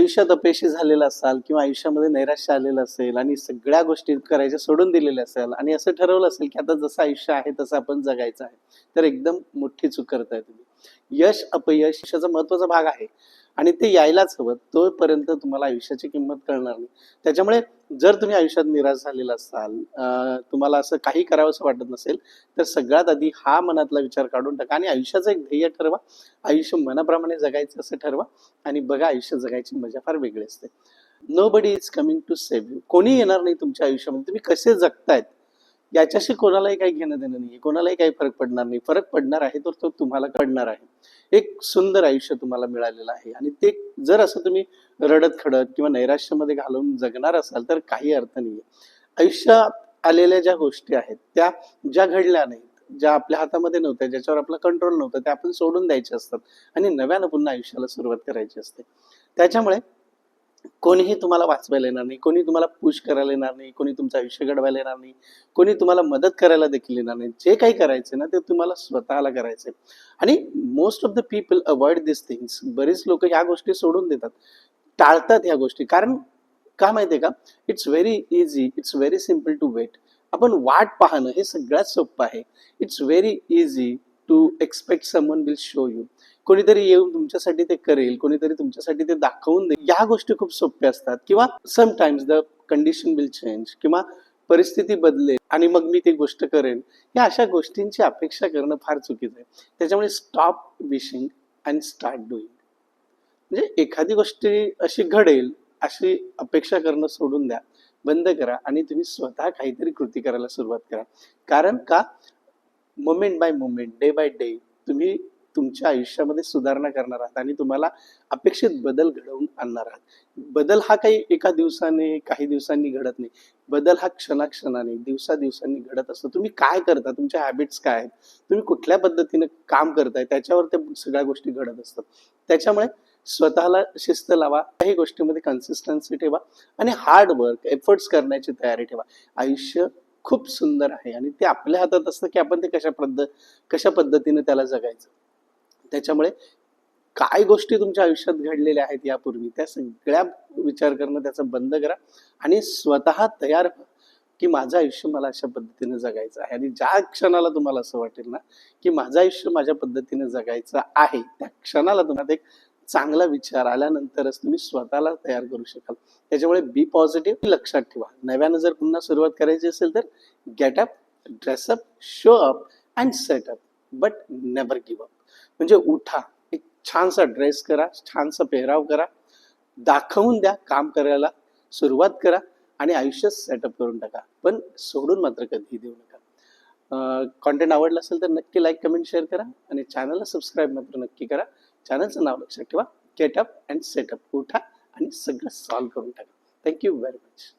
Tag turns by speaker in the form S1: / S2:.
S1: आयुष्यात अपयशी झालेला असाल किंवा आयुष्यामध्ये नैराश्य आलेलं असेल आणि सगळ्या गोष्टी करायच्या सोडून दिलेल्या असेल आणि असं ठरवलं असेल की आता जसं आयुष्य आहे तसं आपण जगायचं आहे, तर एकदम मोठी चूक करताय तुम्ही. यश अपयश यशाचा महत्वाचा भाग आहे आणि ते यायलाच हवं, तोपर्यंत तुम्हाला आयुष्याची किंमत कळणार नाही. त्याच्यामुळे जर तुम्ही आयुष्यात निराश झालेला असाल, तुम्हाला असं काही करावंसं वाटत नसेल, तर सगळ्यात आधी हा मनातला विचार काढून टाका आणि आयुष्याचं एक ध्येय ठरवा. आयुष्य मनाप्रमाणे जगायचं असं ठरवा आणि बघा आयुष्य जगायची मजा फार वेगळी असते. Nobody is coming to save you. कोणी येणार नाही तुमच्या आयुष्यामध्ये. तुम्ही कसे जगतायत याच्याशी कोणालाही काही घेणं देणं नाही, कोणालाही काही फरक पडणार नाही. फरक पडणार आहे तर तो तुम्हाला पडणार आहे. एक सुंदर आयुष्य तुम्हाला मिळालेलं आहे आणि ते जर असं तुम्ही रडत खडत किंवा नैराश्यामध्ये घालून जगणार असाल तर काही अर्थ नाहीये. आयुष्यात आलेल्या ज्या गोष्टी आहेत त्या ज्या घडल्या नाहीत, ज्या आपल्या हातामध्ये नव्हत्या, ज्याच्यावर आपला कंट्रोल नव्हता, त्या आपण सोडून द्यायच्या असतात आणि नव्यानं पुन्हा आयुष्याला सुरुवात करायची असते. त्याच्यामुळे कोणीही तुम्हाला वाचवायला येणार नाही, कोणी तुम्हाला पुश करायला येणार नाही, कोणी तुमचं आयुष्य घडवायला येणार नाही, कोणी तुम्हाला मदत करायला देखील येणार नाही. जे काही करायचं ना ते तुम्हाला स्वतःला करायचंय. आणि most of the people avoid this things. बरेच लोक ह्या गोष्टी सोडून देतात, टाळतात ह्या गोष्टी. कारण का माहितीये का, it's very easy, it's very simple to wait. आपण वाट पाहणं हे सगळ्यात सोपं आहे. It's very easy to expect someone will show you. कोणीतरी येऊन तुमच्यासाठी ते करेल, कोणीतरी तुमच्यासाठी ते दाखवून देईल. या गोष्टी खूप सोप्या असतात. किंवा sometimes the condition will change, किंवा परिस्थिती बदलेल आणि मग मी ती गोष्ट करेन. या अशा गोष्टींची अपेक्षा करणं फार चुकीचं आहे. त्याच्यामुळे stop wishing and start doing. म्हणजे एखादी गोष्ट अशी घडेल अशी अपेक्षा करणं सोडून द्या, बंद करा आणि तुम्ही स्वतः काहीतरी कृती करायला सुरुवात करा. कारण का, moment bye moment, day by day तुम्ही तुमच्या आयुष्यामध्ये सुधारणा करणार आहात आणि तुम्हाला अपेक्षित बदल घडवून आणणार आहात. बदल हा काही एका दिवसाने काही दिवसांनी घडत नाही. बदल हा क्षणाक्षणाने दिवसा दिवसांनी घडत असतो. तुम्ही काय करता, तुमच्या हॅबिट्स काय आहेत, तुम्ही कुठल्या पद्धतीने काम करताय त्याच्यावर त्या सगळ्या गोष्टी घडत असतात. त्याच्यामुळे स्वतःला शिस्त लावा, काही गोष्टीमध्ये कन्सिस्टन्सी ठेवा आणि हार्ड वर्क एफर्ट्स करण्याची तयारी ठेवा. आयुष्य खूप सुंदर आहे आणि ते आपल्या हातात असतं की आपण ते कशा पद्धतीने त्याला जगायचं. त्याच्यामुळे काय गोष्टी तुमच्या आयुष्यात घडलेल्या आहेत यापूर्वी त्या सगळ्या विचार करणं त्याचा बंद करा आणि स्वतः तयार व्हा की माझं आयुष्य मला अशा पद्धतीने जगायचं आहे. आणि ज्या क्षणाला तुम्हाला असं वाटेल ना की माझं आयुष्य माझ्या पद्धतीने जगायचं आहे, त्या क्षणाला तुम्हाला एक चांगला विचार आल्यानंतरच तुम्ही स्वतःला तयार करू शकाल. त्याच्यामुळे बी पॉझिटिव्ह लक्षात ठेवा. नव्यानं जर पुन्हा सुरुवात करायची असेल तर get up, dress up, show up and set up, but never give up. म्हणजे उठा, एक छानसा ड्रेस करा, छानसा पेहराव करा, दाखवून द्या, काम करायला सुरुवात करा आणि आयुष्य सेटअप करून टाका, पण सोडून मात्र कधीही देऊ नका. कॉन्टेंट आवडलं असेल तर नक्की लाईक, कमेंट, शेअर करा आणि चॅनलला सबस्क्राईब मात्र नक्की करा. चॅनलचं नाव लक्षात ठेवा, गेट अप अँड सेटअप. उठा आणि सगळं सॉल्व्ह करून टाका. Thank you very much.